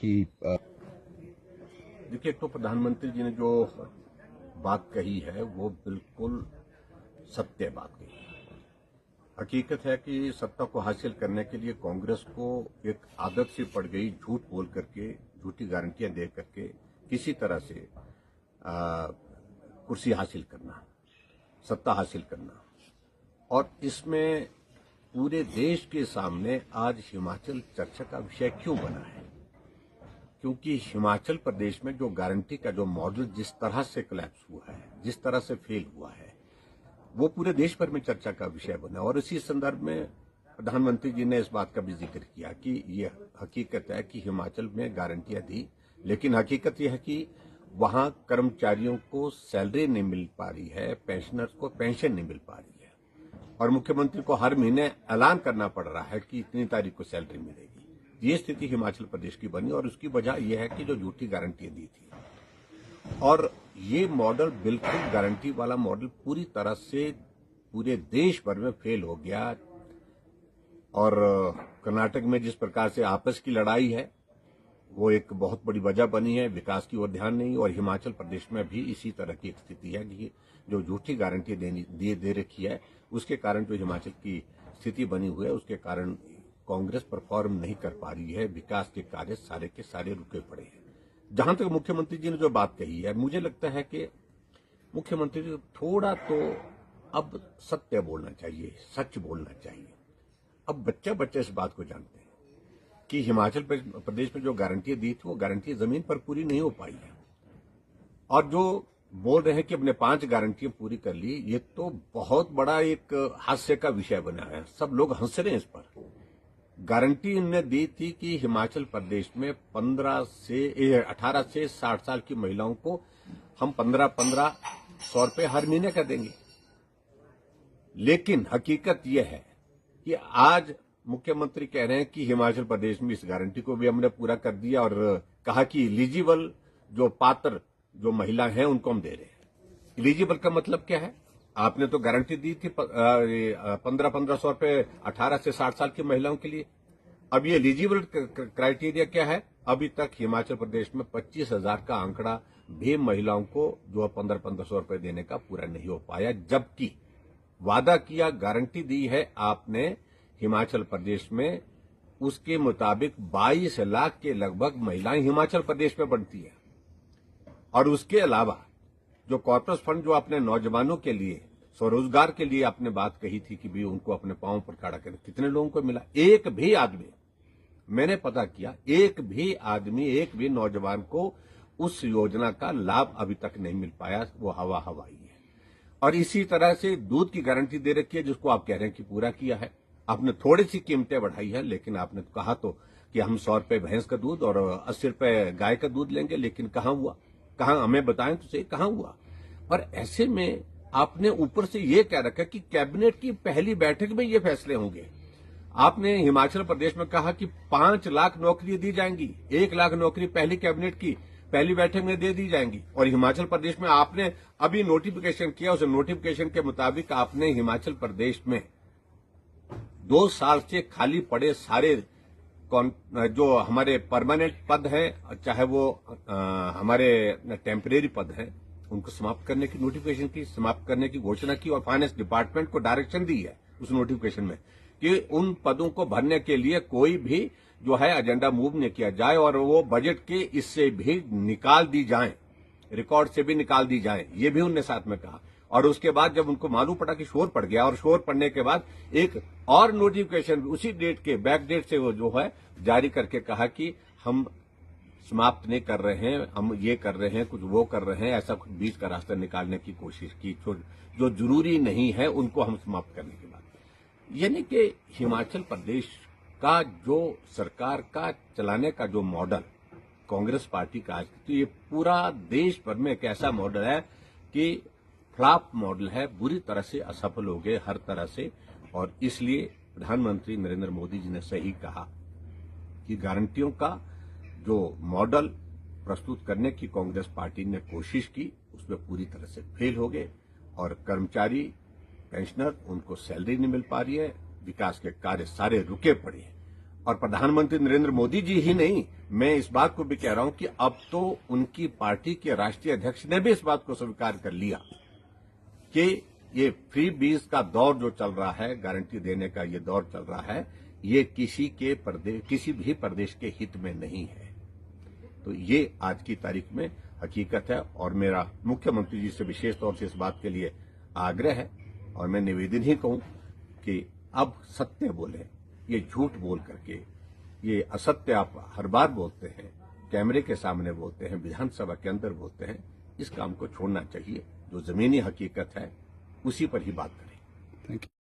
कि देखिए, एक तो प्रधानमंत्री जी ने जो बात कही है वो बिल्कुल सत्य बात कही है। हकीकत है कि सत्ता को हासिल करने के लिए कांग्रेस को एक आदत सी पड़ गई झूठ बोल करके, झूठी गारंटियां दे करके किसी तरह से कुर्सी हासिल करना, सत्ता हासिल करना। और इसमें पूरे देश के सामने आज हिमाचल चर्चा का विषय क्यों बना है? क्योंकि हिमाचल प्रदेश में जो गारंटी का जो मॉडल जिस तरह से कोलैप्स हुआ है, जिस तरह से फेल हुआ है, वो पूरे देश भर में चर्चा का विषय बना। और इसी संदर्भ में प्रधानमंत्री जी ने इस बात का भी जिक्र किया कि ये हकीकत है कि हिमाचल में गारंटियां दी, लेकिन हकीकत यह है कि वहां कर्मचारियों को सैलरी नहीं मिल पा रही है, पेंशनर्स को पेंशन नहीं मिल पा रही है, और मुख्यमंत्री को हर महीने ऐलान करना पड़ रहा है कि इतनी तारीख को सैलरी मिलेगी। ये स्थिति हिमाचल प्रदेश की बनी, और उसकी वजह यह है कि जो झूठी गारंटियां दी थी, और ये मॉडल बिल्कुल गारंटी वाला मॉडल पूरी तरह से पूरे देश भर में फेल हो गया। और कर्नाटक में जिस प्रकार से आपस की लड़ाई है वो एक बहुत बड़ी वजह बनी है, विकास की ओर ध्यान नहीं। और हिमाचल प्रदेश में भी इसी तरह की एक स्थिति है कि जो झूठी गारंटी दे रखी है, उसके कारण जो हिमाचल की स्थिति बनी हुई है, उसके कारण कांग्रेस परफॉर्म नहीं कर पा रही है, विकास के कार्य सारे के सारे रुके पड़े हैं। जहां तक मुख्यमंत्री जी ने जो बात कही है, मुझे लगता है कि मुख्यमंत्री जी थोड़ा तो अब सत्य बोलना चाहिए, सच बोलना चाहिए। अब बच्चा बच्चा इस बात को जानते हैं कि हिमाचल प्रदेश में जो गारंटियां दी थी वो गारंटी जमीन पर पूरी नहीं हो पाई है। और जो बोल रहे हैं कि अपने 5 गारंटियां पूरी कर ली, ये तो बहुत बड़ा एक हास्य का विषय बना है। सब लोग हंस रहे हैं इस पर। गारंटी इन्होंने दी थी कि हिमाचल प्रदेश में 18 से 60 साल की महिलाओं को हम 1500 रुपए हर महीने का देंगे। लेकिन हकीकत यह है कि आज मुख्यमंत्री कह रहे हैं कि हिमाचल प्रदेश में इस गारंटी को भी हमने पूरा कर दिया, और कहा कि एलिजिबल जो पात्र जो महिला हैं उनको हम दे रहे हैं। एलिजिबल का मतलब क्या है? आपने तो गारंटी दी थी 1500 रुपए 18 से 60 साल की महिलाओं के लिए। अब ये एलिजिबल क्राइटेरिया क्या है? अभी तक हिमाचल प्रदेश में 25,000 का आंकड़ा भी महिलाओं को जो 1500 रुपए देने का पूरा नहीं हो पाया, जबकि वादा किया, गारंटी दी है आपने हिमाचल प्रदेश में, उसके मुताबिक 22 लाख के लगभग महिलाएं हिमाचल प्रदेश में बनती है। और उसके अलावा जो कॉर्पोरेट फंड जो आपने नौजवानों के लिए स्वरोजगार के लिए आपने बात कही थी कि भी उनको अपने पांव पर खड़ा करें, कितने लोगों को मिला? एक भी आदमी, मैंने पता किया, एक भी आदमी, एक भी नौजवान को उस योजना का लाभ अभी तक नहीं मिल पाया। वो हवा हवाई है। और इसी तरह से दूध की गारंटी दे रखी है, जिसको आप कह रहे हैं कि पूरा किया है। आपने थोड़ी सी कीमतें बढ़ाई है, लेकिन आपने तो कहा तो कि हम 100 रुपए भैंस का दूध और 80 रुपए गाय का दूध लेंगे, लेकिन कहां हुआ? कहां? हमें बताएं तो सही, कहां हुआ? और ऐसे में आपने ऊपर से ये कह रखा कि कैबिनेट की पहली बैठक में ये फैसले होंगे। आपने हिमाचल प्रदेश में कहा कि 5 लाख नौकरी दी जाएंगी, 1 लाख नौकरी पहली कैबिनेट की पहली बैठक में दे दी जाएंगी। और हिमाचल प्रदेश में आपने अभी नोटिफिकेशन किया, उस नोटिफिकेशन के मुताबिक आपने हिमाचल प्रदेश में 2 साल से खाली पड़े सारे जो हमारे परमानेंट पद हैं, चाहे वो हमारे टेम्परेरी पद हैं, उनको समाप्त करने की नोटिफिकेशन की, समाप्त करने की घोषणा की। और फाइनेंस डिपार्टमेंट को डायरेक्शन दी है उस नोटिफिकेशन में कि उन पदों को भरने के लिए कोई भी जो है एजेंडा मूव नहीं किया जाए, और वो बजट के इससे भी निकाल दी जाए, रिकॉर्ड से भी निकाल दी जाए, ये भी उनने साथ में कहा। और उसके बाद जब उनको मालूम पड़ा कि शोर पड़ गया, और शोर पड़ने के बाद एक और नोटिफिकेशन उसी डेट के बैक डेट से वो जो है जारी करके कहा कि हम समाप्त नहीं कर रहे हैं, हम ये कर रहे हैं, कुछ वो कर रहे हैं, ऐसा कुछ बीच का रास्ता निकालने की कोशिश की, जो जरूरी नहीं है उनको हम समाप्त करने के बाद। यानी कि हिमाचल प्रदेश का जो सरकार का चलाने का जो मॉडल कांग्रेस पार्टी का आज, तो ये पूरा देश भर में एक ऐसा मॉडल है कि फ्लॉप मॉडल है, बुरी तरह से असफल हो गए हर तरह से। और इसलिए प्रधानमंत्री नरेंद्र मोदी जी ने सही कहा कि गारंटियों का जो मॉडल प्रस्तुत करने की कांग्रेस पार्टी ने कोशिश की, उसमें पूरी तरह से फेल हो गए। और कर्मचारी, पेंशनर, उनको सैलरी नहीं मिल पा रही है, विकास के कार्य सारे रुके पड़े हैं। और प्रधानमंत्री नरेंद्र मोदी जी ही नहीं, मैं इस बात को भी कह रहा हूं कि अब तो उनकी पार्टी के राष्ट्रीय अध्यक्ष ने भी इस बात को स्वीकार कर लिया कि ये फ्री बीज का दौर जो चल रहा है, गारंटी देने का ये दौर चल रहा है, ये किसी भी प्रदेश के हित में नहीं है। तो ये आज की तारीख में हकीकत है और मेरा मुख्यमंत्री जी से विशेष तौर से इस बात के लिए आग्रह है और मैं निवेदन ही कहूं कि अब सत्य बोले, ये झूठ बोल करके, ये असत्य आप हर बार बोलते हैं, कैमरे के सामने बोलते हैं, विधानसभा के अंदर बोलते हैं, इस काम को छोड़ना चाहिए। जो जमीनी हकीकत है उसी पर ही बात करें। Thank you.